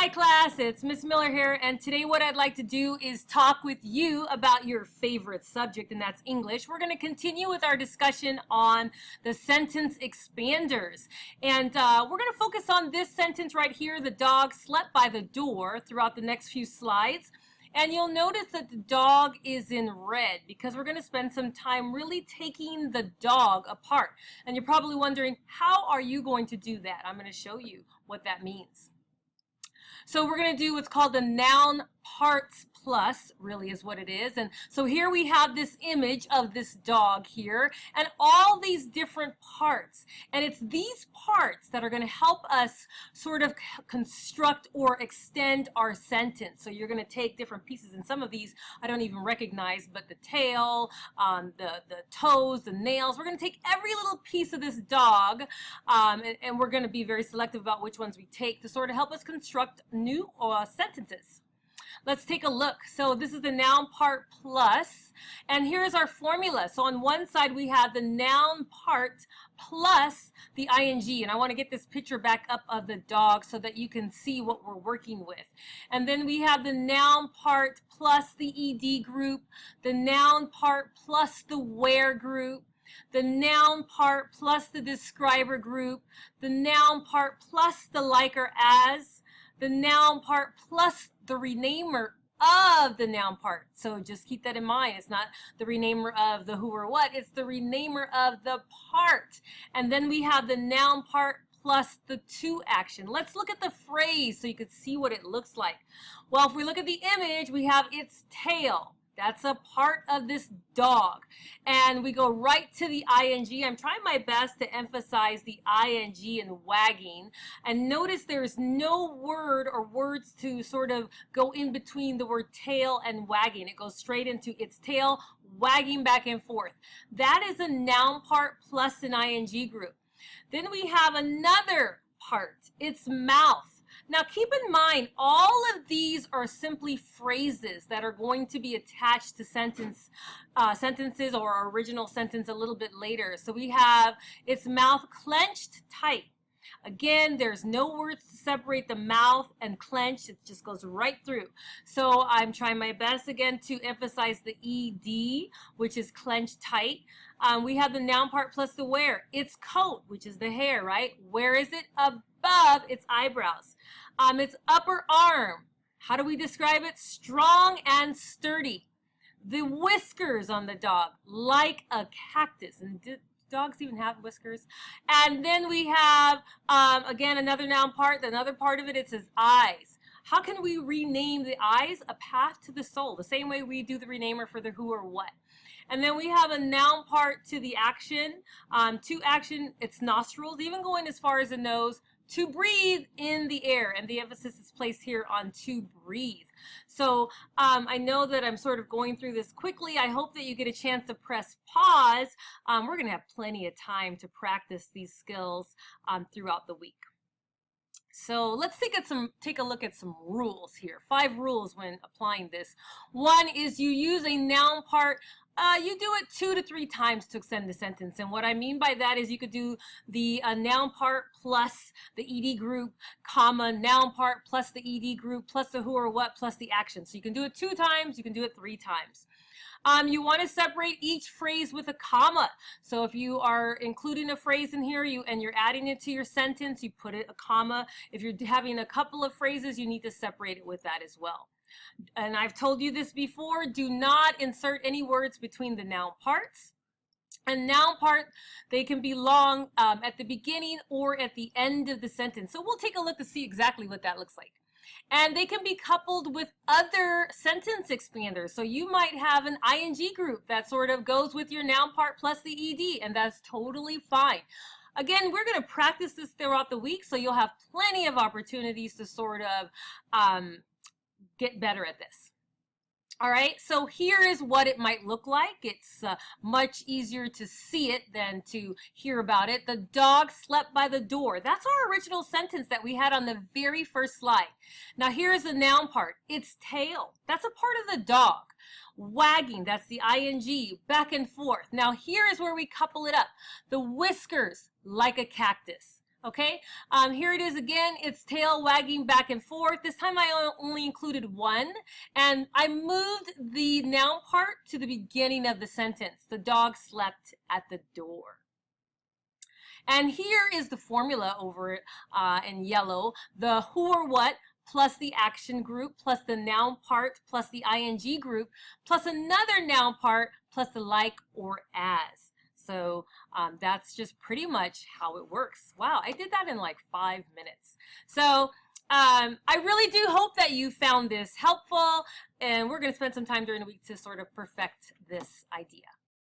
Hi class, it's Miss Miller here, and today what I'd like to do is talk with you about your favorite subject, and that's English. We're going to continue with our discussion on the sentence expanders, and we're going to focus on this sentence right here, the dog slept by the door, throughout the next few slides. And you'll notice that the dog is in red because we're going to spend some time really taking the dog apart. And you're probably wondering, how are you going to do that? I'm going to show you what that means. So we're going to do what's called the Noun-part Plus, really is what it is. And so here we have this image of this dog here and all these different parts. And it's these parts that are going to help us sort of construct or extend our sentence. So you're going to take different pieces, and some of these I don't even recognize, but the tail, the toes, the nails. We're going to take every little piece of this dog, and we're going to be very selective about which ones we take to sort of help us construct new sentences. Let's take a look. So this is the Noun-part Plus, and here's our formula. So on one side we have the noun part plus the ing, and I want to get this picture back up of the dog so that you can see what we're working with. And then we have the noun part plus the ed group, the noun part plus the where group, the noun part plus the describer group, the noun part plus the like or as, the noun part plus the renamer of the noun part. So just keep that in mind. It's not the renamer of the who or what, it's the renamer of the part. And then we have the noun part plus the to action. Let's look at the phrase so you could see what it looks like. Well, if we look at the image, we have its tail. That's a part of this dog. And we go right to the ing. I'm trying my best to emphasize the ing and wagging. And notice there's no word or words to sort of go in between the word tail and wagging. It goes straight into its tail, wagging back and forth. That is a noun part plus an ing group. Then we have another part. It's mouth. Now keep in mind, all of these are simply phrases that are going to be attached to sentences or our original sentence a little bit later. So we have its mouth clenched tight. Again, there's no words to separate the mouth and clenched. It just goes right through. So I'm trying my best again to emphasize the ed, which is clenched tight. We have the noun part plus the where. Its coat, which is the hair, right? Where is it? Above its eyebrows. Its upper arm. How do we describe it? Strong and sturdy. The whiskers on the dog, like a cactus. And dogs even have whiskers? And then we have, again, another noun part. Another part of it, it says eyes. How can we rename the eyes? A path to the soul, the same way we do the renamer for the who or what. And then we have a noun part to the action. To action, it's nostrils, even going as far as the nose. To breathe in the air, and the emphasis is placed here on to breathe. So I know that I'm sort of going through this quickly. I hope that you get a chance to press pause. We're going to have plenty of time to practice these skills throughout the week. So let's take a look at some rules here. 5 rules when applying this. One is you use a noun part. You do it 2 to 3 times to extend the sentence. And what I mean by that is you could do the noun part plus the ed group, comma, noun part plus the ed group, plus the who or what, plus the action. So you can do it 2 times, you can do it 3 times. You want to separate each phrase with a comma. So if you are including a phrase in here and you're adding it to your sentence, you put it a comma. If you're having a couple of phrases, you need to separate it with that as well. And I've told you this before, do not insert any words between the noun parts. And noun part, they can be long at the beginning or at the end of the sentence. So we'll take a look to see exactly what that looks like. And they can be coupled with other sentence expanders. So you might have an ing group that sort of goes with your noun part plus the ed, and that's totally fine. Again, we're going to practice this throughout the week, so you'll have plenty of opportunities to sort of get better at this. All right, so here is what it might look like. It's much easier to see it than to hear about it. The dog slept by the door. That's our original sentence that we had on the very first slide. Now here's the noun part. Its tail. That's a part of the dog. Wagging, that's the ing, back and forth. Now here is where we couple it up. The whiskers, like a cactus. Okay, here it is again. Its tail wagging back and forth. This time I only included one, and I moved the noun part to the beginning of the sentence. The dog slept at the door. And here is the formula over in yellow. The who or what plus the action group plus the noun part plus the ing group plus another noun part plus the like or as. So that's just pretty much how it works. Wow, I did that in like 5 minutes. So I really do hope that you found this helpful, and we're going to spend some time during the week to sort of perfect this idea.